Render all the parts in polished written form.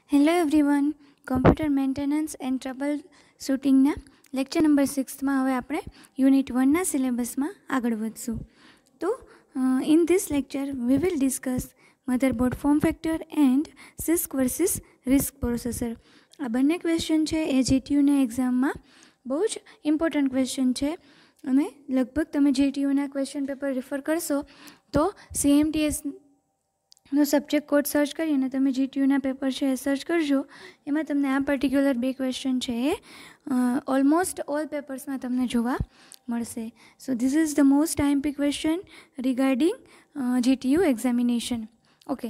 Hello everyone, computer maintenance and trouble શૂટિંગના lecture number 6માં હવે આપણે યુનિટ 1ના સિલેબસમાં આગળ વધશું. તો in this lecture we will discuss motherboard form factor and CISC versus RISC processor. આ બંને ક્વેશ્ચન છે એ જીટીયુના એક્ઝામમાં બહુ જ ઇમ્પોર્ટન્ટ ક્વેશ્ચન છે અને લગભગ તમે જીટીયુના ક્વેશ્ચન પેપર રિફર કરશો તો CMTS નો સબ્જેક્ટ કોડ સર્ચ કરી અને તમે જીટીયુના પેપર છે એ સર્ચ કરજો. એમાં તમને આ પર્ટિક્યુલર બે ક્વેશ્ચન છે એ ઓલમોસ્ટ ઓલ પેપર્સમાં તમને જોવા મળશે. સો this is the most IMP question regarding GTU examination. Okay,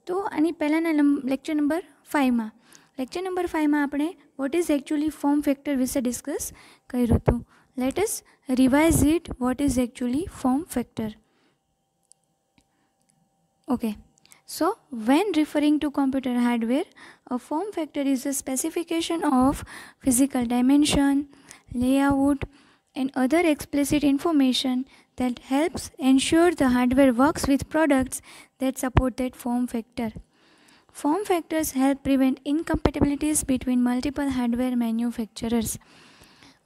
તો આની પહેલાંના લેક્ચર નંબર 5માં આપણે what is actually form factor વિશે ડિસ્કસ કર્યું હતું. Let us revise it. What is actually form factor? Okay, so when referring to computer hardware, a form factor is a specification of physical dimension, layout, and other explicit information that helps ensure the hardware works with products that support that form factor. Form factors help prevent incompatibilities between multiple hardware manufacturers.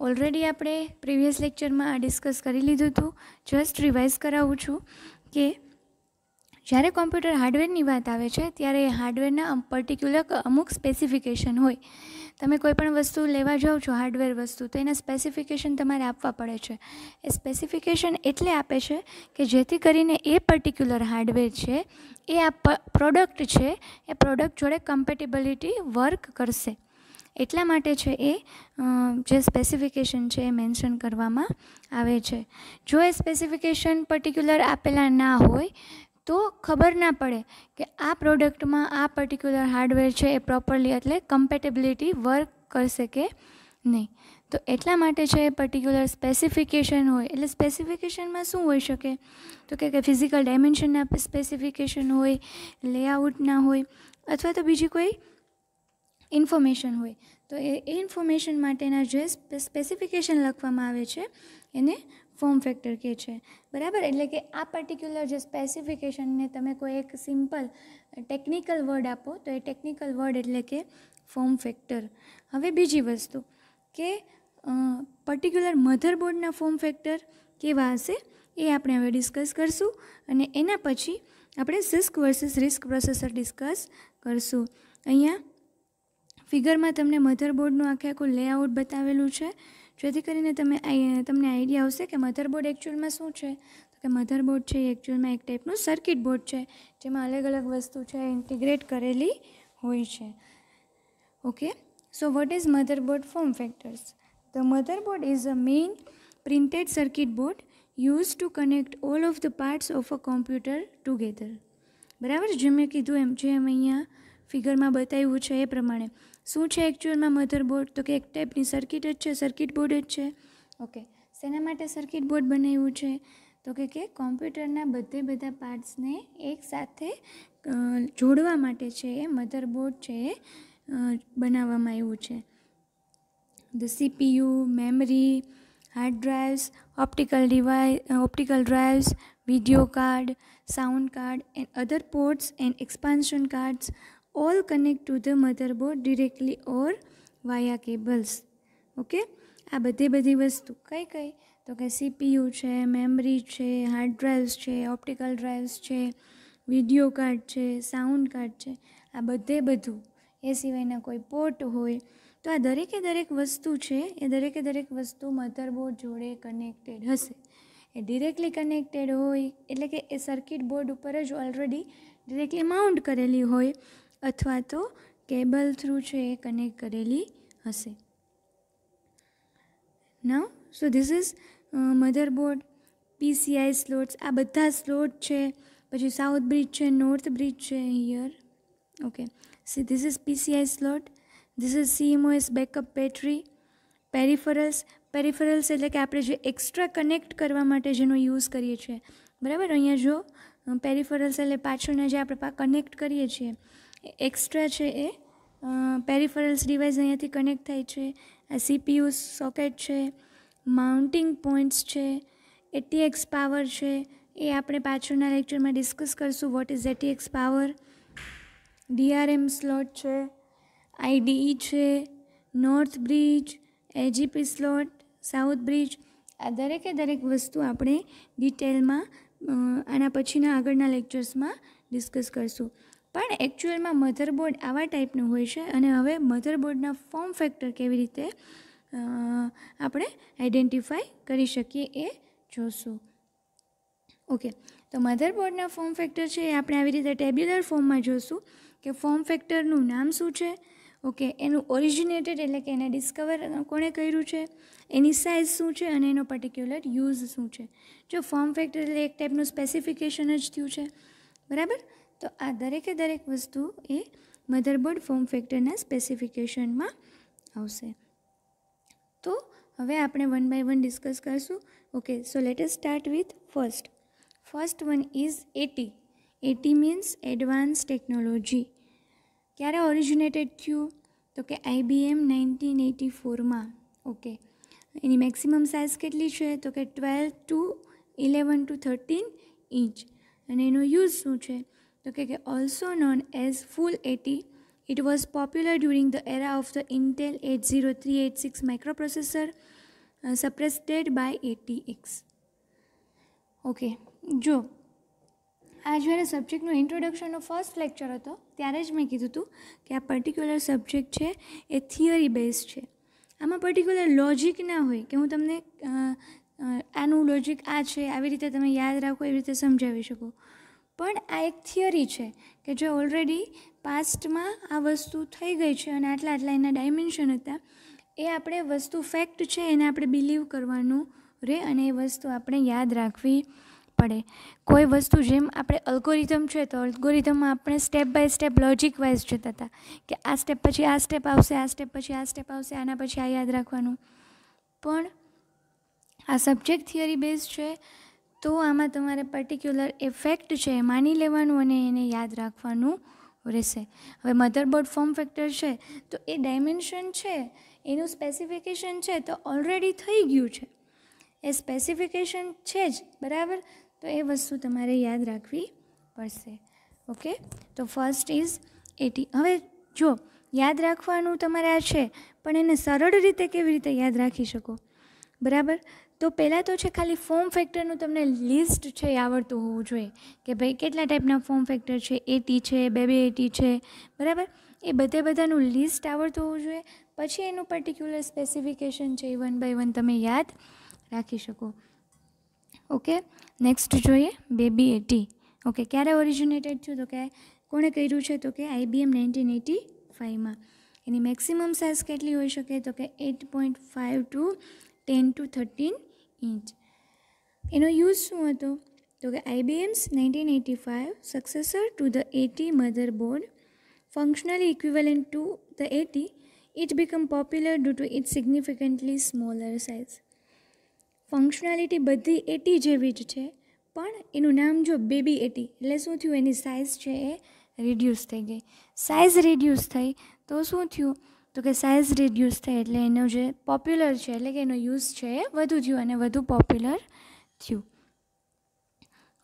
Already આપણે previous લેક્ચરમાં આ discuss કરી લીધું હતું. Just revise કરાવું છું કે જ્યારે કોમ્પ્યુટર હાર્ડવેરની વાત આવે છે ત્યારે એ હાર્ડવેરના પર્ટિક્યુલર અમુક સ્પેસિફિકેશન હોય. તમે કોઈ પણ વસ્તુ લેવા જાઓ છો હાર્ડવેર વસ્તુ, તો એના સ્પેસિફિકેશન તમારે આપવા પડે છે. એ સ્પેસિફિકેશન એટલે આપે છે કે જેથી કરીને એ પર્ટિક્યુલર હાર્ડવેર છે એ આ પ્રોડક્ટ છે એ પ્રોડક્ટ જોડે કમ્પેટેબિલિટી વર્ક કરશે. એટલા માટે છે એ જે સ્પેસિફિકેશન છે એ મેન્શન કરવામાં આવે છે. જો એ સ્પેસિફિકેશન પર્ટિક્યુલર આપેલા ના હોય તો ખબર ના પડે કે આ પ્રોડક્ટમાં આ પર્ટિક્યુલર હાર્ડવેર છે એ પ્રોપરલી એટલે કમ્પેટેબિલિટી વર્ક કરશે કે નહીં. તો એટલા માટે છે એ પર્ટિક્યુલર સ્પેસિફિકેશન હોય. એટલે સ્પેસિફિકેશનમાં શું હોઈ શકે? તો કે ફિઝિકલ ડાયમેન્શનના સ્પેસિફિકેશન હોય, લેઆઉટના હોય, અથવા તો બીજી કોઈ ઇન્ફોર્મેશન હોય. તો એ ઇન્ફોર્મેશન માટેના જે સ્પેસિફિકેશન લખવામાં આવે છે એને ફોર્મ ફેક્ટર કહે છે. બરાબર? એટલે કે આ પર્ટિક્યુલર જે સ્પેસિફિકેશનને તમે કોઈ એક સિમ્પલ ટેકનિકલ વર્ડ આપો તો એ ટેકનિકલ વર્ડ એટલે કે ફોર્મ ફેક્ટર. હવે બીજી વસ્તુ કે પર્ટિક્યુલર મધરબોર્ડના ફોર્મ ફેક્ટર કેવા હશે એ આપણે હવે ડિસ્કસ કરશું અને એના પછી આપણે સિસ્ક વર્સિસ રિસ્ક પ્રોસેસર ડિસ્કસ કરશું. અહીંયા ફિગરમાં તમને મધરબોર્ડનું આખું લેઆઉટ બતાવેલું છે જેથી કરીને તમને આઈડિયા આવશે કે મધરબોર્ડ એકચ્યુઅલમાં શું છે. તો કે મધરબોર્ડ છે એ એકચ્યુઅલમાં એક ટાઈપનું સર્કિટ બોર્ડ છે જેમાં અલગ અલગ વસ્તુ છે ઇન્ટિગ્રેટ કરેલી હોય છે. Okay, so what is motherboard form factors? The motherboard is a main printed circuit board use to connect all of the parts of a computer together. બરાબર? જેમ મેં કીધું એમ, જેમ અહીંયા ફિગરમાં બતાવ્યું છે એ પ્રમાણે શું છે એકચ્યુઅલમાં મધરબોર્ડ? તો કે એક ટાઈપની સર્કિટ જ છે, સર્કિટ બોર્ડ જ છે. ઓકે, શેના માટે સર્કિટ બોર્ડ બનાવ્યું છે? તો કે કોમ્પ્યુટરના બધા પાર્ટ્સને એકસાથે જોડવા માટે છે એ મધરબોર્ડ છે એ બનાવવામાં આવ્યું છે. The CPU, memory, hard drives, optical drives, video card, sound card and other ports and expansion cards all connect to the motherboard directly or via cables. Okay, આ બધી વસ્તુ કઈ? તો કે CPU છે, મેમરી છે, હાર્ડ ડ્રાઇવ્સ છે, optical drives છે, વિડીયો કાર્ડ છે, સાઉન્ડ કાર્ડ છે, આ બધું. એ સિવાયના કોઈ પોર્ટ હોય તો આ દરેક વસ્તુ છે એ દરેક વસ્તુ મધરબોર્ડ જોડે કનેક્ટેડ હશે. એ ડિરેક્ટલી કનેક્ટેડ હોય એટલે કે એ સર્કિટ બોર્ડ ઉપર જ ઓલરેડી ડિરેક્ટલી માઉન્ટ કરેલી હોય અથવા તો કેબલ થ્રુ છે એ કનેક્ટ કરેલી હશે. Now so this is motherboard. PCI slots, આ બધા સ્લોટ છે. પછી સાઉથ બ્રિજ છે, નોર્થ બ્રિજ છે here. Okay, see this is PCI slot. This is CMOS backup battery. Peripherals એટલે કે આપણે જે એક્સ્ટ્રા કનેક્ટ કરવા માટે જેનો યુઝ કરીએ છીએ. બરાબર? અહીંયા જો પેરિફરલ્સ એટલે પાછળના જે આપણે કનેક્ટ કરીએ છીએ એક્સ્ટ્રા છે એ પેરિફરલ્સ ડિવાઇસ અહીંયાથી કનેક્ટ થાય છે. આ CPU સોકેટ છે, માઉન્ટિંગ પોઈન્ટ્સ છે, ATX પાવર છે એ આપણે પાછળના લેક્ચરમાં ડિસ્કસ કરશું. What is ATX power. DRM slot છે, IDE છે, north bridge, AGP slot, south bridge, આ દરેક વસ્તુ આપણે ડિટેલમાં આના પછીના આગળના લેક્ચર્સમાં ડિસ્કસ કરશું. પણ એકચ્યુઅલમાં મધરબોર્ડ આવા ટાઈપનું હોય છે. અને હવે મધરબોર્ડના ફોર્મ ફેક્ટર કેવી રીતે આપણે આઈડેન્ટિફાઈ કરી શકીએ એ જોશું. ઓકે, તો મધરબોર્ડના ફોર્મ ફેક્ટર છે એ આપણે આવી રીતે ટેબ્યુલર ફોર્મમાં જોશું કે ફોર્મ ફેક્ટરનું નામ શું છે, ઓકે, એનું ઓરિજિનેટેડ એટલે કે એને ડિસ્કવર કોણે કર્યું છે, એની સાઇઝ શું છે અને એનો પર્ટિક્યુલર યુઝ શું છે. જો ફોર્મ ફેક્ટર એટલે એક ટાઈપનું સ્પેસિફિકેશન જ થયું છે, બરાબર. તો આ દરેક વસ્તુ એ મધરબોર્ડ ફોર્મ ફેક્ટરના સ્પેસિફિકેશનમાં આવશે. તો હવે આપણે વન બાય વન ડિસ્કસ કરશું. Okay, so let us start with first one is AT. AT means advance technology. ક્યારે ઓરિજિનેટેડ થયું? તો કે IBM 1984માં. ઓકે, એની મેક્સિમમ સાઇઝ કેટલી છે? તો કે 12 to 11 to 13 ઇંચ. અને એનો યુઝ શું છે? તો કે also known as full AT. It was popular during the era of the Intel 80386 microprocessor, suppressed by ATX. Okay, જો આ જ્યારે સબ્જેક્ટનું ઇન્ટ્રોડક્શનનો ફર્સ્ટ લેક્ચર હતો ત્યારે જ મેં કીધું હતું કે આ પર્ટિક્યુલર સબ્જેક્ટ છે એ થિયરી બેઝ છે. આમાં પર્ટિક્યુલર લોજિક ના હોય કે હું તમને આનું લોજિક આ છે આવી રીતે તમે યાદ રાખો એવી રીતે સમજાવી શકો. પણ આ એક થિયરી છે કે જે ઓલરેડી પાસ્ટમાં આ વસ્તુ થઈ ગઈ છે અને આટલા એના ડાયમેન્શન હતા. એ આપણે વસ્તુ ફેક્ટ છે એને આપણે બિલીવ કરવાનું રહે અને એ વસ્તુ આપણે યાદ રાખવી પડે. કોઈ વસ્તુ જેમ આપણે અલ્ગોરિધમ છે તો અલ્ગોરિધમમાં આપણે step by step logic wise જતા હતા કે આ સ્ટેપ પછી આ સ્ટેપ આવશે, આ સ્ટેપ પછી આ સ્ટેપ આવશે, આના પછી આ યાદ રાખવાનું. પણ આ સબ્જેક્ટ થિયરી બેઝ છે તો આમાં તમારે પર્ટિક્યુલર એ ફેક્ટ છે એ માની લેવાનું અને એને યાદ રાખવાનું રહેશે. હવે મધરબોર્ડ ફોર્મ ફેક્ટર છે તો એ ડાયમેન્શન છે, એનું સ્પેસિફિકેશન છે તો ઓલરેડી થઈ ગયું છે, એ સ્પેસિફિકેશન છે જ, બરાબર. તો એ વસ્તુ તમારે યાદ રાખવી પડશે. ઓકે, તો ફર્સ્ટ ઇઝ એટી. હવે જો યાદ રાખવાનું તમારે આ છે પણ એને સરળ રીતે કેવી રીતે યાદ રાખી શકો, બરાબર. તો પહેલાં તો છે ખાલી ફોર્મ ફેક્ટરનું તમને લિસ્ટ છે એ આવડતું હોવું જોઈએ કે ભાઈ કેટલા ટાઈપના ફોર્મ ફેક્ટર છે, એટી છે, બેબી એટી છે, બરાબર. એ બધાનું લિસ્ટ આવડતું હોવું જોઈએ. પછી એનું પર્ટિક્યુલર સ્પેસિફિકેશન છે એ વન બાય વન તમે યાદ રાખી શકો. ઓકે, નેક્સ્ટ જોઈએ બેબી એટી. ઓકે, ક્યારે ઓરિજિનેટેડ થયું? તો કે કોણે કર્યું છે? તો કે IBM 1985માં. એની મેક્સિમમ સાઇઝ કેટલી હોઈ શકે? તો કે 8.5 to 10 to 13 ઇંચ. એનો યુઝ શું હતો? તો કે IBM's 1985 successor to the 80 motherboard, functionally equivalent to the 80, it became popular due to its significantly smaller size. Functionality બધી 80 જેવી જ છે પણ એનું નામ જો બેબી એટી એટલે શું થયું? એની સાઇઝ છે એ રિડ્યુસ થઈ ગઈ. સાઇઝ રિડ્યુસ થઈ તો શું થયું? તો કે સાઇઝ રિડ્યુસ થઈ એટલે એનો જે પોપ્યુલર છે એટલે કે એનો યુઝ છે એ વધુ થયું અને વધુ પોપ્યુલર થયું.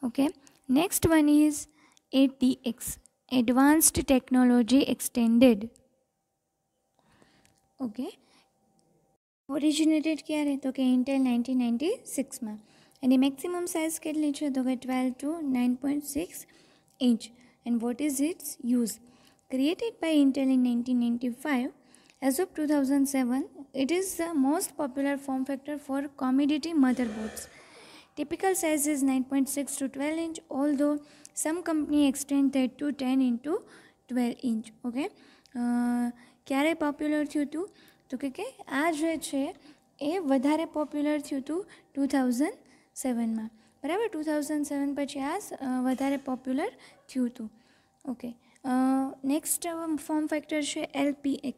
Okay, next one is ATX, advanced technology extended. Okay, originated ક્યારે? તો કે ઇન્ટેલ 1996માં. એની મેક્સિમમ સાઇઝ કેટલી છે? તો કે 12 to 9.6 inch. And what is its use? Created by Intel in 1995, as of 2007, it is the most popular form factor for commodity motherboards. Typical size is 9.6 to 12 inch, although some company extend that to 10 into 12 inch. Okay, ક્યારે popular થયું હતું? તો કે આ જે છે એ વધારે popular થયું હતું 2007માં, બરાબર. 2007 પછી આ વધારે પોપ્યુલર થયું હતું. ઓકે, નેક્સ્ટ ફોર્મ ફેક્ટર છે LPX,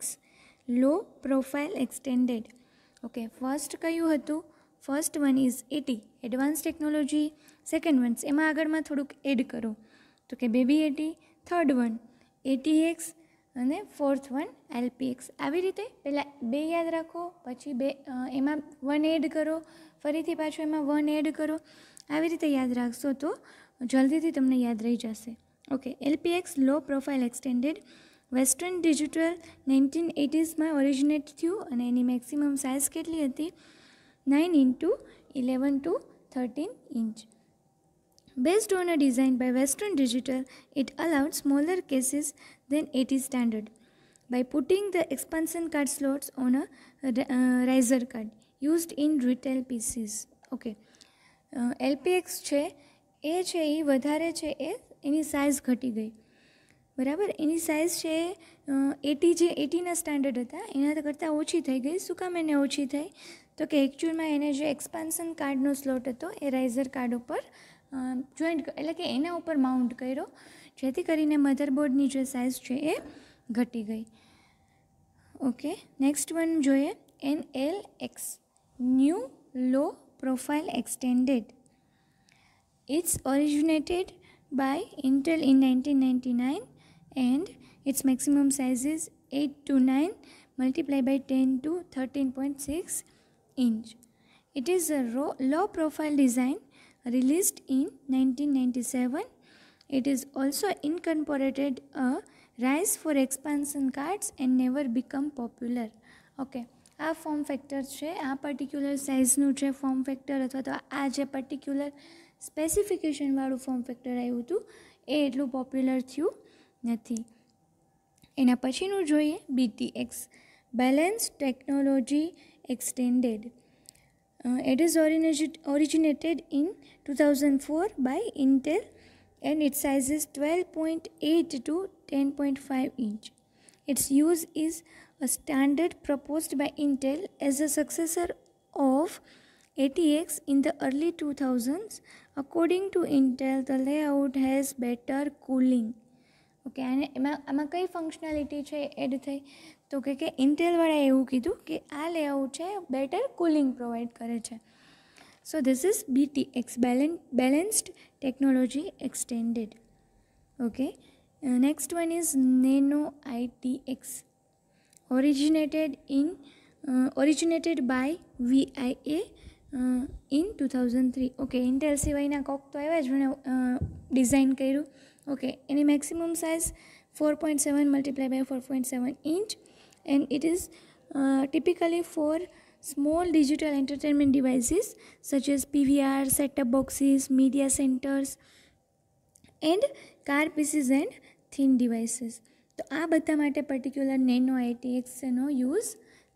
low profile extended. Okay, first કયું હતું? First one is AT, advance technology. Second one એમાં આગળમાં થોડુંક એડ કરો તો કે baby AT. Third one ATX અને ફોર્થ વન LPX. આવી રીતે પહેલાં બે યાદ રાખો, પછી બે એમાં વન એડ કરો, ફરીથી પાછું એમાં વન એડ કરો. આવી રીતે યાદ રાખશો તો જલ્દીથી તમને યાદ રહી જશે. Okay, LPX, low profile extended, Western Digital 1980s originate થયું અને એની મેક્સિમમ સાઇઝ કેટલી હતી? 9x11 to 13 inch. Based on a design by Western Digital, it allowed smaller cases than 80 standard by putting the expansion card slots on a riser card used in retail PCs. Okay. LPX છે એ વધારે છે એની size ઘટી ગઈ, બરાબર. એની size છે 80 જે 80ના standard હતા એના કરતાં ઓછી થઈ ગઈ. શું કામ એને ઓછી થઈ? તો કે એકચ્યુઅલમાં એને જે એક્સપાન્શન કાર્ડનો સ્લોટ હતો એ રાઇઝર કાર્ડ ઉપર જોઈન્ટ એટલે કે એના ઉપર માઉન્ટ કર્યો, જેથી કરીને મધરબોર્ડની જે સાઇઝ છે એ ઘટી ગઈ. ઓકે, નેક્સ્ટ વન જોઈએ. NLX, new low profile extended. It's originated by Intel in 1999 and its maximum size is 8 to 9 multiplied by 10 to 13.6 inch. It is a low profile design released in 1997. It is also incorporated a rise for expansion cards and never become popular. Okay, આ form factor છે, આ particular સાઇઝનું છે form factor, અથવા તો આ જે particular સ્પેસિફિકેશનવાળું form factor આવ્યું હતું એ એટલું પોપ્યુલર થયું નથી. એના પછીનું જોઈએ BTX, balanced technology extended. It is originated in 2004 by Intel and its size is 12.8 to 10.5 inch. Its use is a standard proposed by Intel as a successor of ATX in the early 2000s. According to Intel, the layout has better cooling. Okay, અને આમાં કઈ functionality છે add થઈ? તો કે ઇન્ટેલવાળાએ એવું કીધું કે આ લેઆઉટ છે બેટર કુલિંગ પ્રોવાઈડ કરે છે. સો this is BTX, balanced technology extended. Okay, next one is nano ITX, originated by VIA in 2003. Okay, Intel સિવાયના કોક તો આવ્યા જ મને ડિઝાઇન કર્યું. ઓકે, એની maximum size 4.7 multiplied by 4.7 inch and it is typically for small digital entertainment devices such as PVR, set-top boxes, media centers and car PCs and thin devices. તો આ બધા માટે પર્ટિક્યુલર નેનો ITX નો use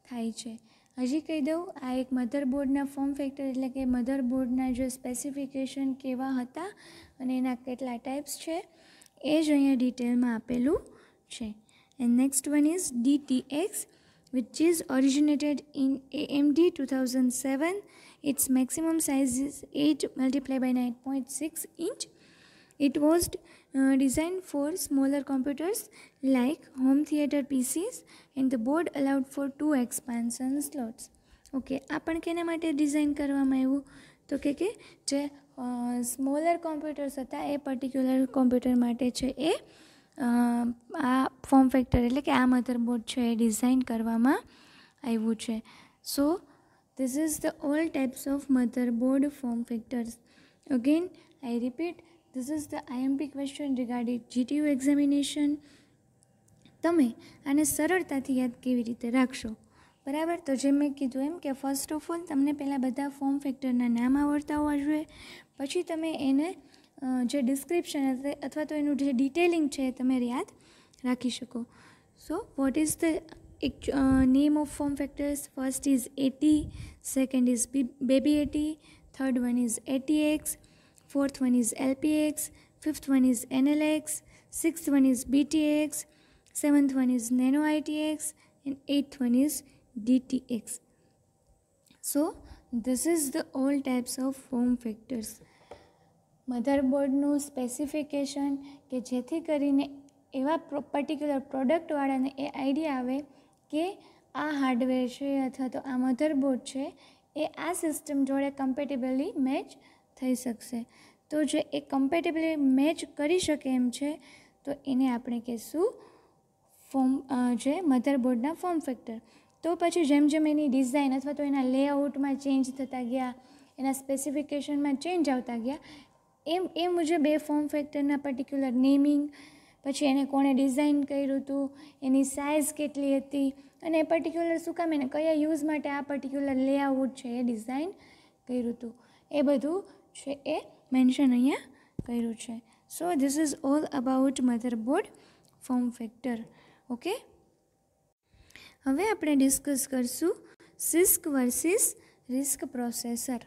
થાય છે. હજી કહી દઉં, આ એક મધરબોર્ડના ફોર્મ ફેક્ટર એટલે કે મધરબોર્ડના જે સ્પેસિફિકેશન કેવા હતા અને એના કેટલા ટાઈપ્સ છે એ જ અહીંયા ડિટેલમાં આપેલું છે. And next one is DTX, which is originated in AMD 2007. Its maximum size is 8 multiplied by 9.6 inch. It was designed for smaller computers like home theater PCs and the board allowed for 2 expansion slots. Okay, આ પણ કેના માટે design કરવામાં આવ્યું? તો કે જે smaller computers હતા એ પર્ટિક્યુલર કોમ્પ્યુટર માટે છે એ આ ફોર્મ ફેક્ટર એટલે કે આ મધરબોર્ડ છે એ ડિઝાઇન કરવામાં આવ્યું છે. સો this is the all types of motherboard form factors. Again I repeat, this is the IMP question regarding GTU examination. તમે આને સરળતાથી યાદ કેવી રીતે રાખશો? બરાબર, તો જેમ મેં કીધું એમ કે ફર્સ્ટ ઓફ ઓલ તમને પહેલાં બધા ફોર્મ ફેક્ટરના નામ આવડતા હોવા જોઈએ, પછી તમે એને જે ડિસ્ક્રિપ્શન અથવા તો એનું જે ડિટેલિંગ છે એ તમે યાદ રાખી શકો. So what is the name of form factors? First is AT, second is baby AT, third one is ATX, fourth one is LPX, fifth one is NLX, sixth one is BTX, seventh one is nano ITX and eighth one is DTX. So this is the all types of form factors. મધરબોર્ડનું specification કે જેથી કરીને એવા particular પ્રોડક્ટવાળાને એ idea આવે કે આ hardware છે અથવા તો આ મધરબોર્ડ છે એ આ સિસ્ટમ જોડે કમ્પેટેબલી મેચ થઈ શકશે. તો જે એ કમ્પેટેબલી મેચ કરી શકે એમ છે તો એને આપણે કહીશું જે મધરબોર્ડના ફોર્મ ફેક્ટર. તો પછી જેમ જેમ એની ડિઝાઇન અથવા તો એના લેઆઉટમાં ચેન્જ થતા ગયા, એના સ્પેસિફિકેશનમાં ચેન્જ આવતા ગયા, એ મુજબ એ ફોર્મ ફેક્ટરના પર્ટિક્યુલર નેમિંગ પછી એને કોણે ડિઝાઇન કર્યું હતું, એની સાઇઝ કેટલી હતી, અને એ પર્ટિક્યુલર શું કામ એને કયા યુઝ માટે આ પર્ટિક્યુલર લેઆઉટ છે એ ડિઝાઇન કર્યું હતું, એ બધું છે એ મેન્શન અહીંયા કર્યું છે. સો this is all about motherboard form factor. Okay, હવે આપણે ડિસ્કસ કરશું CISC versus RISC processor.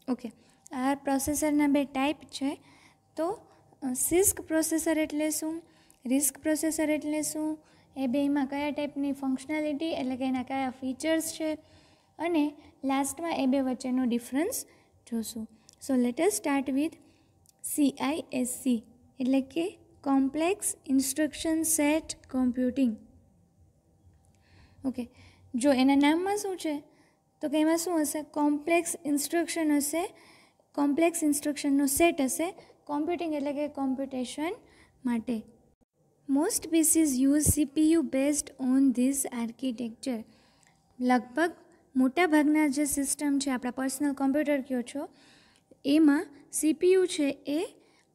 Okay, આ પ્રોસેસરના બે ટાઈપ છે. તો CISC પ્રોસેસર એટલે શું, RISC પ્રોસેસર એટલે શું, એ બેમાં કયા ટાઈપની ફંક્શનાલિટી એટલે કે એના કયા ફીચર્સ છે, અને લાસ્ટમાં એ બે વચ્ચેનો ડિફરન્સ જોશું. સો let us start with CISC એટલે કે complex instruction set computing. Okay, જો એના નામમાં શું છે તો કે એમાં શું હશે, કોમ્પ્લેક્સ ઇન્સ્ટ્રક્શન હશે, કોમ્પ્લેક્સ ઇન્સ્ટ્રક્શનનો સેટ હશે, કોમ્પ્યુટિંગ એટલે કે કોમ્પ્યુટેશન માટે. Most pieces use CPU based on this architecture. લગભગ મોટાભાગના જે સિસ્ટમ છે, આપણા પર્સનલ કોમ્પ્યુટર કહો છો, એમાં CPU છે એ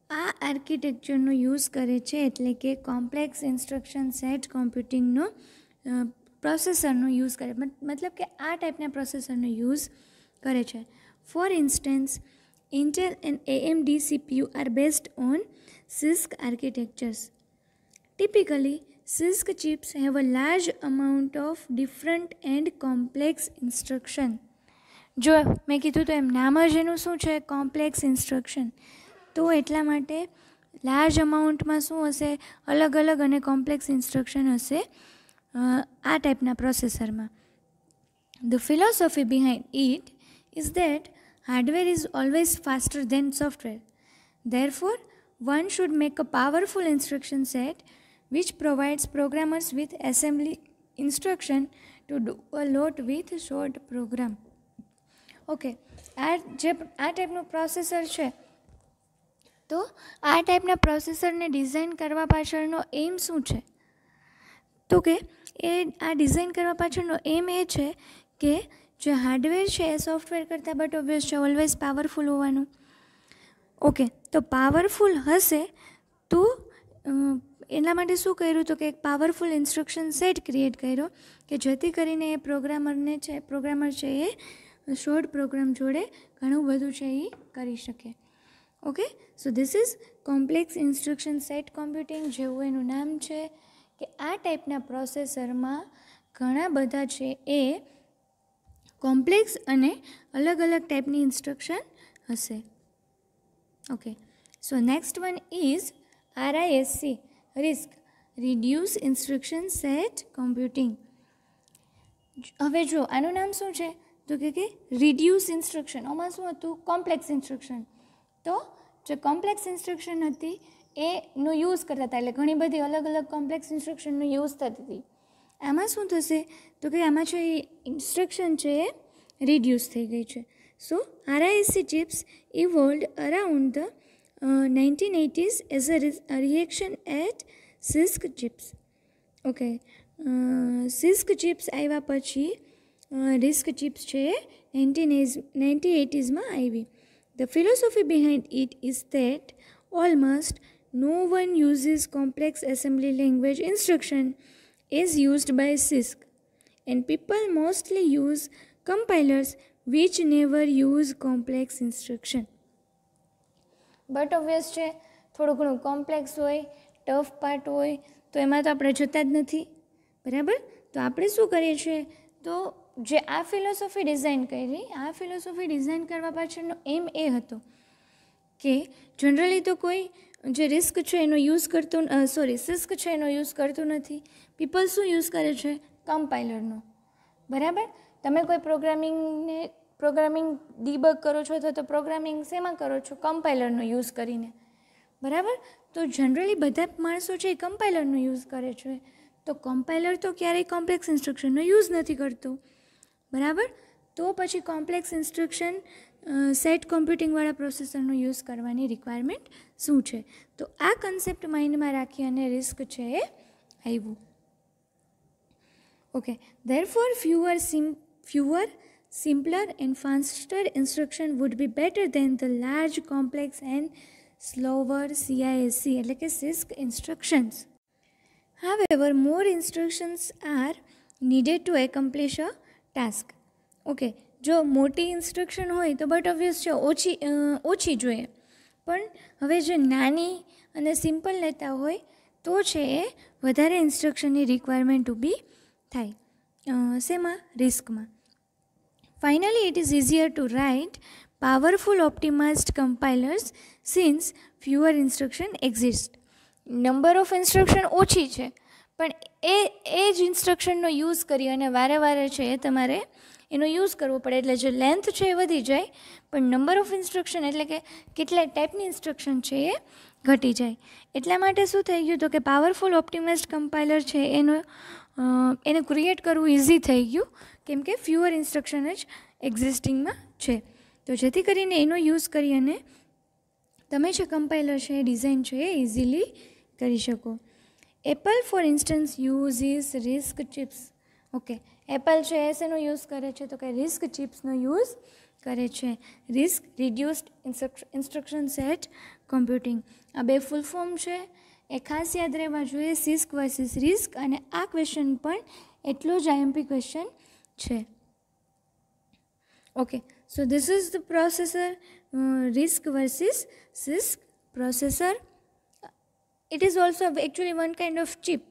આ આર્કિટેક્ચરનો યુઝ કરે છે, એટલે કે કોમ્પ્લેક્સ ઇન્સ્ટ્રક્શન સેટ કોમ્પ્યુટિંગનો પ્રોસેસરનો યુઝ કરે, મતલબ કે આ ટાઈપના પ્રોસેસરનો યુઝ કરે છે. For instance, Intel and AMD CPU are based on CISC architectures. Typically, CISC chips have a large amount of different and complex instruction. જો મેં કીધું તો એમ નામ જ એનું શું છે, કોમ્પ્લેક્સ ઇન્સ્ટ્રક્શન. તો એટલા માટે લાર્જ અમાઉન્ટમાં શું હશે, અલગ અલગ અને કોમ્પ્લેક્સ ઇન્સ્ટ્રક્શન હશે આ ટાઈપના પ્રોસેસરમાં. The philosophy behind it is that hardware is always faster than software. Therefore, one should make a powerful instruction set which provides programmers with assembly instruction to do a lot with short program. Okay, આ ટાઈપનું processor છે, તો આ ટાઈપના પ્રોસેસરને design કરવા પાછળનો એમ શું છે, તો કે એ આ ડિઝાઇન કરવા પાછળનો એમ એ છે કે જે હાર્ડવેર છે એ સોફ્ટવેર કરતાં બટ ઓબ્વિયસ છે ઓલવેઝ પાવરફુલ હોવાનું. ઓકે, તો પાવરફુલ હશે તો એના માટે શું કર્યું તો કે એક પાવરફુલ ઇન્સ્ટ્રક્શન સેટ ક્રિએટ કર્યો કે જેથી કરીને એ પ્રોગ્રામર છે એ શોર્ટ પ્રોગ્રામ જોડે ઘણું બધું છે એ કરી શકે. Okay, so this is complex instruction set computing, જેવું એનું નામ છે કે આ ટાઈપના પ્રોસેસરમાં ઘણા બધા છે એ કોમ્પ્લેક્સ અને અલગ અલગ ટાઈપની ઇન્સ્ટ્રક્શન હશે. Okay, so next one is RISC, RISC reduce instruction set computing. હવે જો આનું નામ શું છે તો કે રિડ્યુસ ઇન્સ્ટ્રક્શન, આમાં શું હતું, કોમ્પ્લેક્સ ઇન્સ્ટ્રક્શન. તો જે કોમ્પ્લેક્સ ઇન્સ્ટ્રક્શન હતી એનો યુઝ કરતા હતા, એટલે ઘણી બધી અલગ અલગ કોમ્પ્લેક્સ ઇન્સ્ટ્રક્શનનો યુઝ થતી હતી. આમાં શું થશે તો કે આમાં છે એ ઇન્સ્ટ્રક્શન છે એ રિડ્યુસ થઈ ગઈ છે. સો RISC chips evolved around the 1980s as a reaction at CISC chips. Okay, CISC chips આવ્યા પછી RISC chips છે એ 1980sમાં આવી. The philosophy behind it is that almost no one uses complex assembly language instruction as used by CISC, and people mostly use compilers which never use complex instruction. But obvious છે થોડું ઘણું complex હોય, tough part હોય તો એમાં તો આપણે જતા જ નથી, બરાબર. તો આપણે શું કરીએ છીએ, તો જે આ ફિલોસોફી ડિઝાઇન કરી, આ ફિલોસોફી ડિઝાઇન કરવા પાછળનો એમ એ હતો કે જનરલી તો કોઈ જે RISC છે એનો યુઝ કરતું CISC છે એનો યુઝ કરતું નથી. પીપલ શું યુઝ કરે છે, કમ્પાઇલરનો, બરાબર. તમે કોઈ પ્રોગ્રામિંગ ડીબગ કરો છો અથવા તો પ્રોગ્રામિંગ શેમાં કરો છો, કમ્પાઇલરનો યુઝ કરીને, બરાબર. તો જનરલી બધા માણસો છે એ કમ્પાઇલરનો યુઝ કરે છે. તો કમ્પાઇલર તો ક્યારેય કોમ્પ્લેક્સ ઇન્સ્ટ્રક્શનનો યુઝ નથી કરતું, બરાબર. તો પછી કોમ્પ્લેક્સ ઇન્સ્ટ્રક્શન સેટ કોમ્પ્યુટિંગવાળા પ્રોસેસરનો યુઝ કરવાની રિક્વાયરમેન્ટ શું છે, તો આ કન્સેપ્ટ માઇન્ડમાં રાખી અને RISC છે એ આવ્યું. Okay, therefore fewer simpler and faster instruction would be better than the large complex and slower CISC એટલે કે CISC instructions. However, more instructions are needed to accomplish a task. Okay, જો મોટી instruction હોય તો but obvious છે ઓછી જોઈએ, પણ હવે જે નાની અને સિમ્પલ લેતા હોય તો છે એ વધારે ઇન્સ્ટ્રક્શનની રિક્વાયરમેન્ટ ઊભી થાય. શેમાં? રિસ્કમાં. Finally it is easier to write powerful optimized compilers since fewer instruction exist. Number of instruction ઓછી છે, પણ એ જ ઇન્સ્ટ્રક્શનનો યુઝ કરી અને વારે વારે છે એ તમારે એનો યુઝ કરવો પડે, એટલે જે લેન્થ છે એ વધી જાય, પણ નંબર ઓફ ઇન્સ્ટ્રક્શન એટલે કે કેટલા ટાઈપની ઇન્સ્ટ્રક્શન છે એ ઘટી જાય. એટલા માટે શું થઈ ગયું તો કે પાવરફુલ ઓપ્ટિમાઇઝડ કમ્પાઇલર છે એને ક્રિએટ કરવું ઇઝી થઈ ગયું, કેમ કે ફ્યુઅર ઇન્સ્ટ્રક્શન જ એક્ઝિસ્ટિંગમાં છે. તો જેથી કરીને એનો યુઝ કરી અને તમે જે કમ્પાઇલર છે એ ડિઝાઇન છે એ ઇઝીલી કરી શકો. Apple for instance uses RISC chips. Okay, Apple છે એ શેનો યુઝ કરે છે તો કે રિસ્ક ચિપ્સનો યુઝ કરે છે. Risk reduced instruction set computing. આ બે ફૂલ ફોર્મ છે, એ ખાસ યાદ રહેવા જોઈએ, સિસ્ક વર્સિસ રિસ્ક. અને આ ક્વેશ્ચન પણ એટલો જ આઈએમપી ક્વેશ્ચન છે. Okay, so this is the processor RISC versus CISC processor. It is also actually one kind of chip.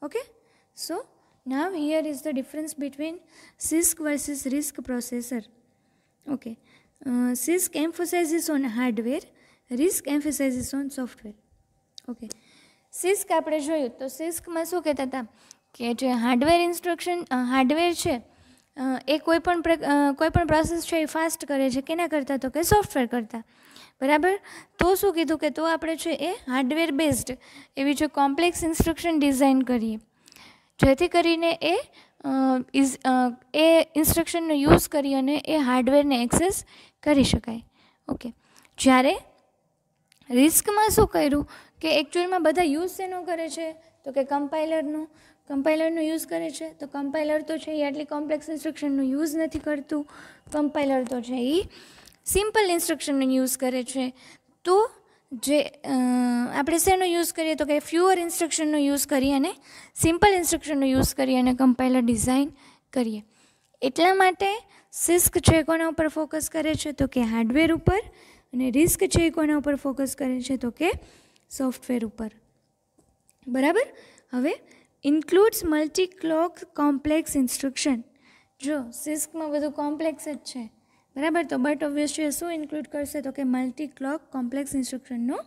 Okay, so now here is the difference between CISC versus RISC processor. Okay, CISC emphasizes on hardware, RISC emphasizes on software. Okay, CISC આપણે જોયું તો CISCમાં શું કહેતા હતા કે જે hardware instruction hardware છે એ કોઈ પણ પ્રોસેસ છે એ ફાસ્ટ કરે છે, કેના કરતાં તો કે સોફ્ટવેર કરતાં. બરાબર, તો શું કીધું કે તો આપણે છે એ હાર્ડવેર બેઝડ એવી જે કોમ્પ્લેક્સ ઇન્સ્ટ્રક્શન ડિઝાઇન કરીએ, જેથી કરીને એ ઇન્સ્ટ્રક્શનનો યુઝ કરી અને એ હાર્ડવેરને એક્સેસ કરી શકાય. ઓકે, જ્યારે રિસ્કમાં શું કર્યું કે એકચ્યુઅલમાં બધા યુઝ શેનો કરે છે તો કે કમ્પાઇલરનો યુઝ કરે છે. તો કમ્પાઇલર તો છે એ આટલી કોમ્પ્લેક્સ ઇન્સ્ટ્રક્શનનો યુઝ નથી કરતું, કમ્પાઇલર તો છે એ સિમ્પલ ઇન્સ્ટ્રક્શનનો યુઝ કરે છે. તો જે આપણે શેનો યુઝ કરીએ તો કે ફ્યુઅર ઇન્સ્ટ્રક્શનનો યુઝ કરી અને સિમ્પલ ઇન્સ્ટ્રક્શનનો યુઝ કરી અને કમ્પાઇલર ડિઝાઇન કરીએ. એટલા માટે CISC છે કોના ઉપર ફોકસ કરે છે તો કે હાર્ડવેર ઉપર, અને RISC છે એ કોના ઉપર ફોકસ કરે છે તો કે સોફ્ટવેર ઉપર. બરાબર, હવે includes multi clock complex instruction. જો CISCમાં બધું કોમ્પ્લેક્સ જ છે, બરાબર, તો બટ ઓબ્વિયસલી શું ઇન્ક્લુડ કરશે તો કે મલ્ટી ક્લોક કોમ્પ્લેક્સ ઇન્સ્ટ્રક્શનનો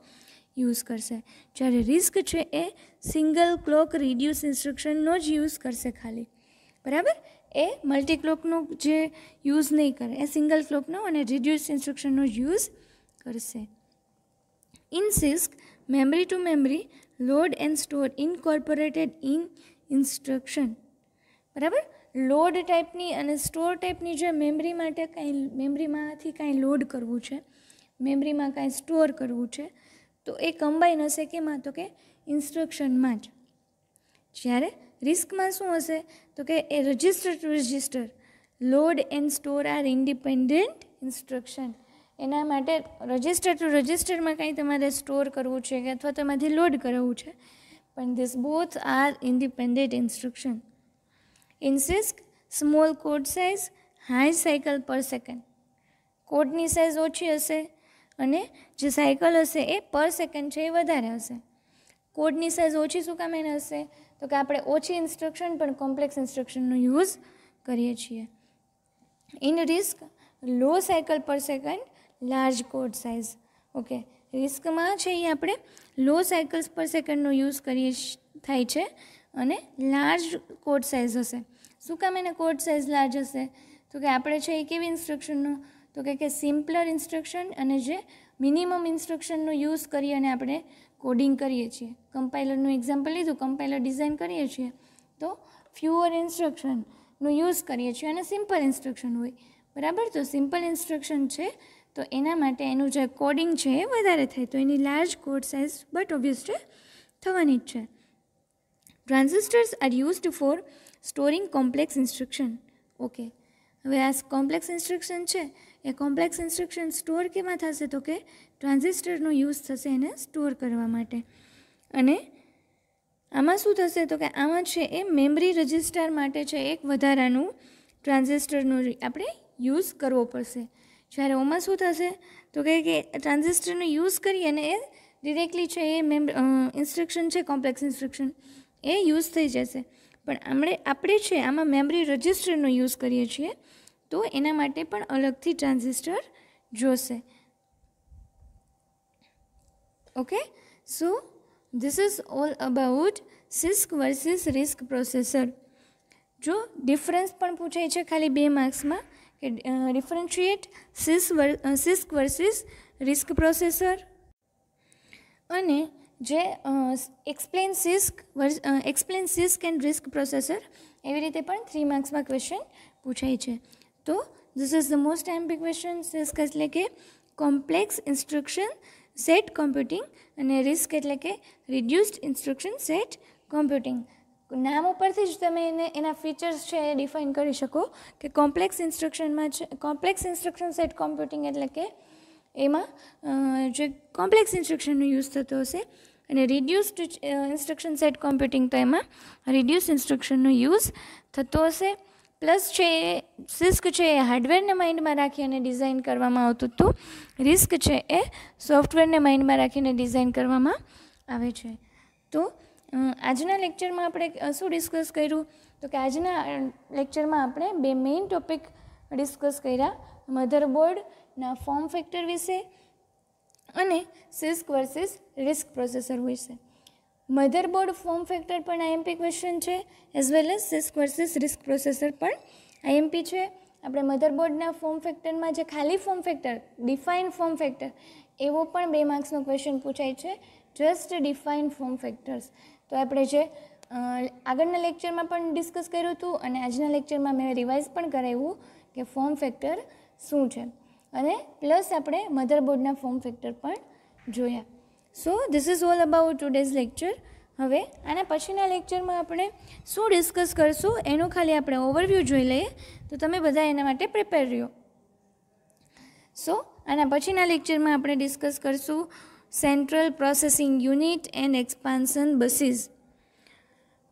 યુઝ કરશે. જ્યારે RISC છે એ સિંગલ ક્લોક રિડ્યુસ ઇન્સ્ટ્રક્શનનો જ યુઝ કરશે ખાલી. બરાબર, એ મલ્ટી ક્લોકનો જે યુઝ નહીં કરે, એ સિંગલ ક્લોકનો અને રિડ્યુસ ઇન્સ્ટ્રક્શનનો જ યુઝ કરશે. In CISC memory to memory load and store incorporated in instruction. બરાબર, લોડ ટાઈપની અને સ્ટોર ટાઈપની જે મેમરી માટે મેમરીમાંથી કાંઈ લોડ કરવું છે, મેમરીમાં કાંઈ સ્ટોર કરવું છે, તો એ કમ્બાઈન હશે કેમાં તો કે ઇન્સ્ટ્રક્શનમાં જ. જ્યારે રિસ્કમાં શું હશે તો કે એ register to register load and store are independent instruction. એના માટે રજિસ્ટર ટુ રજિસ્ટરમાં કાંઈ તમારે સ્ટોર કરવું છે કે અથવા તેમાંથી લોડ કરાવવું છે, પણ this both are independent instruction. In CISC small code size, high cycle per second. કોડની સાઇઝ ઓછી હશે અને જે સાયકલ હશે એ પર સેકન્ડ છે એ વધારે હશે. કોડની સાઇઝ ઓછી શું કામ એને હશે તો કે આપણે ઓછી ઇન્સ્ટ્રક્શન પણ કોમ્પ્લેક્સ ઇન્સ્ટ્રક્શનનો યુઝ કરીએ છીએ. In RISC low cycle per second, large code size. Okay, રિસ્કમાં છે એ આપણે લો સાયકલ્સ પર સેકન્ડનો યુઝ કરીએ થાય છે અને લાર્જ કોડ સાઇઝ હશે. શું કામ એને કોડ સાઇઝ લાર્જ હશે તો કે આપણે છે એ કેવી ઇન્સ્ટ્રક્શનનો તો કે સિમ્પલર ઇન્સ્ટ્રક્શન અને જે મિનિમમ ઇન્સ્ટ્રક્શનનો યુઝ કરી અને આપણે કોડિંગ કરીએ છીએ. કમ્પાઇલરનું એક્ઝામ્પલ લીધું, કમ્પાઇલર ડિઝાઇન કરીએ છીએ તો ફ્યુઅર ઇન્સ્ટ્રક્શનનો યુઝ કરીએ છીએ અને સિમ્પલ ઇન્સ્ટ્રક્શન હોય. બરાબર, તો સિમ્પલ ઇન્સ્ટ્રક્શન છે તો એના માટે એનું જે કોડિંગ છે એ વધારે થાય, તો એની large code size but obviously થવાની જ છે. Transistors are used for storing complex instruction. Okay, હવે આ કોમ્પ્લેક્સ ઇન્સ્ટ્રક્શન છે એ કોમ્પ્લેક્સ ઇન્સ્ટ્રક્શન સ્ટોર કેમાં થશે તો કે ટ્રાન્ઝિસ્ટરનો યુઝ થશે એને સ્ટોર કરવા માટે. અને આમાં શું થશે તો કે આમાં છે એ મેમરી રજિસ્ટર માટે છે એક વધારાનું ટ્રાન્ઝિસ્ટરનો આપણે યુઝ કરવો પડશે. જ્યારે ઓમાં શું થશે તો કે ટ્રાન્ઝિસ્ટરનો યુઝ કરીએ ને એ ડિરેક્ટલી છે એ ઇન્સ્ટ્રક્શન છે કોમ્પ્લેક્સ ઇન્સ્ટ્રક્શન એ યુઝ થઈ જશે. પણ આપણે છે આમાં મેમરી રજિસ્ટરનો યુઝ કરીએ છીએ તો એના માટે પણ અલગથી ટ્રાન્ઝિસ્ટર જોશે. Okay, so this is all about CISC versus RISC processor. જો ડિફરન્સ પણ પૂછાય છે ખાલી 2 માર્ક્સમાં કે differentiate CISC versus RISC processor, અને જે explain CISC and RISC processor એવી રીતે પણ 3 માર્ક્સમાં ક્વેશ્ચન પૂછાય છે. તો this is the most MP question. CISC એટલે કે કોમ્પ્લેક્સ ઇન્સ્ટ્રક્શન સેટ કોમ્પ્યુટિંગ અને RISC એટલે કે રિડ્યુસ્ડ ઇન્સ્ટ્રક્શન સેટ કોમ્પ્યુટિંગ. નામ ઉપરથી જ તમે એના ફીચર્સ છે એ ડિફાઇન કરી શકો કે કોમ્પ્લેક્સ ઇન્સ્ટ્રક્શનમાં છે કોમ્પ્લેક્સ ઇન્સ્ટ્રક્શન સેટ કોમ્પ્યુટિંગ એટલે કે એમાં જે કોમ્પ્લેક્સ ઇન્સ્ટ્રક્શનનો યુઝ થતો હશે, અને રિડ્યુસ્ડ ઇન્સ્ટ્રક્શન સેટ કોમ્પ્યુટિંગ તો એમાં રિડ્યુસ ઇન્સ્ટ્રક્શનનો યુઝ થતો હશે. પ્લસ છે એ CISC છે એ હાર્ડવેરને માઇન્ડમાં રાખી અને ડિઝાઇન કરવામાં આવતું હતું, RISC છે એ સોફ્ટવેરને માઇન્ડમાં રાખીને ડિઝાઇન કરવામાં આવે છે. તો આજના લેક્ચરમાં આપણે શું ડિસ્કસ કર્યું તો કે આજના લેક્ચરમાં આપણે 2 મેઇન ટોપિક ડિસ્કસ કર્યા, મધરબોર્ડના ફોર્મ ફેક્ટર વિશે અને CISC વર્સિસ RISC પ્રોસેસર વિશે. મધરબોર્ડ ફોર્મ ફેક્ટર પણ IMP ક્વેશ્ચન છે, as well as CISC versus RISC processor પણ IMP છે. આપણે મધરબોર્ડના ફોર્મ ફેક્ટરમાં જે ખાલી form factor define form factor એવો પણ 2 માર્ક્સનો ક્વેશ્ચન પૂછાય છે, જસ્ટ ડિફાઇન ફોર્મ ફેક્ટર્સ. તો આપણે જે આગળના લેક્ચરમાં પણ ડિસ્કસ કર્યું હતું અને આજના લેક્ચરમાં મેં રિવાઇઝ પણ કરાવ્યું કે ફોર્મ ફેક્ટર શું છે, અને પ્લસ આપણે મધરબોર્ડના ફોર્મ ફેક્ટર પણ જોયા. સો this is all about today's lecture. હવે આના પછીના લેક્ચરમાં આપણે શું ડિસ્કસ કરશું એનું ખાલી આપણે ઓવરવ્યૂ જોઈ લઈએ, તો તમે બધા એના માટે પ્રિપેર રહ્યો. સો આના પછીના લેક્ચરમાં આપણે ડિસ્કસ કરશું central processing unit and expansion buses.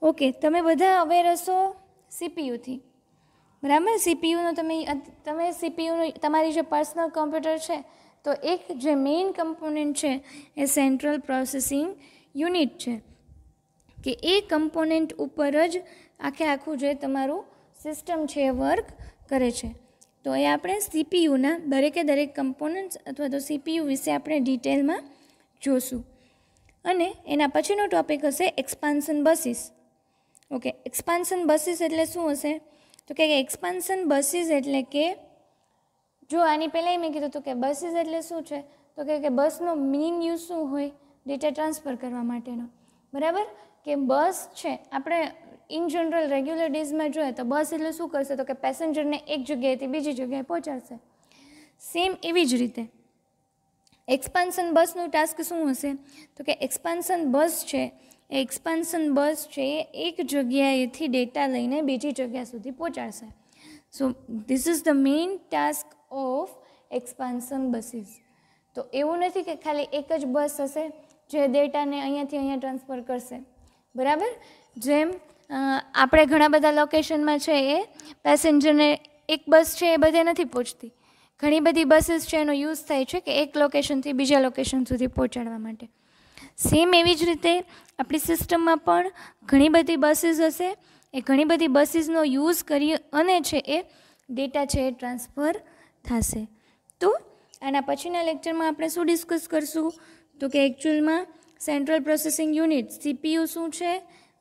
Okay, તમે બધા અવેર હશો CPUથી, બરાબર? CPUનો તમે CPUનું તમારી જે પર્સનલ કોમ્પ્યુટર છે તો એક જે મેઇન કમ્પોનન્ટ છે એ સેન્ટ્રલ પ્રોસેસિંગ યુનિટ છે, કે એ કમ્પોનન્ટ ઉપર જ આખું જે તમારું સિસ્ટમ છે એ વર્ક કરે છે. તો એ આપણે CPUના દરેક કમ્પોનન્ટ્સ અથવા તો CPU વિશે આપણે ડિટેલમાં જોશું. અને એના પછીનો ટોપિક હશે expansion buses. Okay, expansion buses એટલે શું હશે તો કે એક્સપાન્શન બસીસ એટલે કે જો આની પહેલાં મેં કીધું હતું કે બસીસ એટલે શું છે તો કે બસનો મેઇન યુઝ શું હોય, ડેટા ટ્રાન્સફર કરવા માટેનો, બરાબર? કે બસ છે આપણે ઇન જનરલ રેગ્યુલર ડેઝમાં જોઈએ તો બસ એટલે શું કરશે તો કે પેસેન્જરને એક જગ્યાએથી બીજી જગ્યાએ પહોંચાડશે. સેમ એવી જ રીતે એક્સપાન્શન બસનું ટાસ્ક શું હશે તો કે એક્સપાન્શન બસ છે એ એક જગ્યાએથી ડેટા લઈને બીજી જગ્યા સુધી પહોંચાડશે. સો this is the main task of expansion buses. તો એવું નથી કે ખાલી એક જ બસ હશે જે ડેટાને અહીંયાથી અહીંયા ટ્રાન્સફર કરશે, બરાબર? જેમ આપણે ઘણા બધા લોકેશનમાં છે એ પેસેન્જરને એક બસ છે એ બધે નથી પહોંચતી, ઘણી બધી બસીસ છે એનો યુઝ થાય છે કે એક લોકેશનથી બીજા લોકેશન સુધી પહોંચાડવા માટે. સેમ એવી જ રીતે આપણી સિસ્ટમમાં પણ ઘણી બધી બસીસ હશે, એ ઘણી બધી બસીસનો યુઝ કરી અને છે એ ડેટા છે એ ટ્રાન્સફર થશે. તો આના પછીના લેક્ચરમાં આપણે શું ડિસ્કસ કરશું તો કે એકચ્યુઅલમાં સેન્ટ્રલ પ્રોસેસિંગ યુનિટ CPU શું છે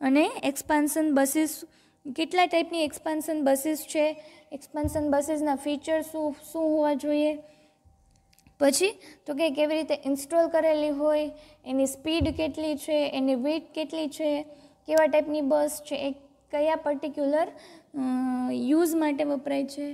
અને એક્સપાન્શન બસીસ કેટલા ટાઈપની એક્સપાન્શન બસીસ છે, એક્સપાન્શન બસીસના ફીચર શું હોવા જોઈએ, પછી તો કે કેવી રીતે ઇન્સ્ટોલ કરેલી હોય, એની સ્પીડ કેટલી છે, એની વેઇટ કેટલી છે, કેવા ટાઈપની બસ છે, એ કયા પર્ટિક્યુલર યુઝ માટે વપરાય છે.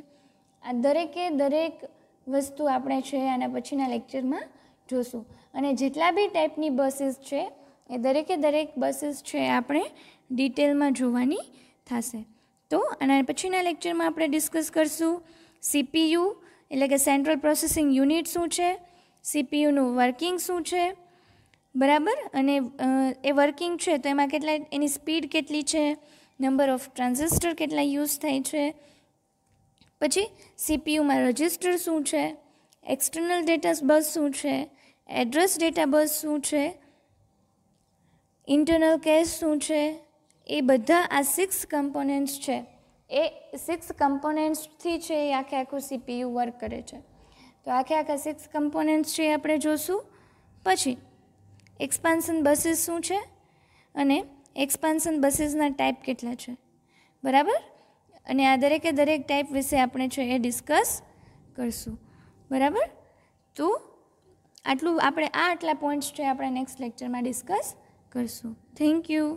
આ દરેક વસ્તુ આપણે છે આના પછીના લેક્ચરમાં જોશું. અને જેટલા બી ટાઈપની બસીસ છે એ દરેક બસીસ છે આપણે ડિટેલમાં જોવાની થશે. તો આના પછીના લેક્ચરમાં આપણે ડિસ્કસ કરશું CPU એટલે કે સેન્ટ્રલ પ્રોસેસિંગ યુનિટ શું છે, CPUનું વર્કિંગ શું છે, બરાબર. અને એ વર્કિંગ છે તો એમાં કેટલા, એની સ્પીડ કેટલી છે, નંબર ઓફ ટ્રાન્ઝિસ્ટર કેટલા યુઝ થાય છે, પછી સીપીયુમાં રજિસ્ટર શું છે, એક્સટર્નલ ડેટા બસ શું છે, એડ્રેસ ડેટા બસ શું છે, ઇન્ટરનલ કેશ શું છે, એ બધા આ 6 કમ્પોનેન્ટ્સ છે. એ 6 કમ્પોનેન્ટ્સથી છે એ આખું સીપીયુ વર્ક કરે છે. તો આખા 6 કમ્પોનેન્ટ્સ છે એ આપણે જોશું. પછી એક્સપાન્શન બસીસ શું છે અને એક્સપાન્શન બસીસના ટાઈપ કેટલા છે, બરાબર. અને આ દરેક ટાઈપ વિશે આપણે છે એ ડિસ્કસ કરશું, બરાબર. તો આટલા પોઈન્ટ્સ છે આપણે નેક્સ્ટ લેક્ચરમાં ડિસ્કસ કરશું. Thank you.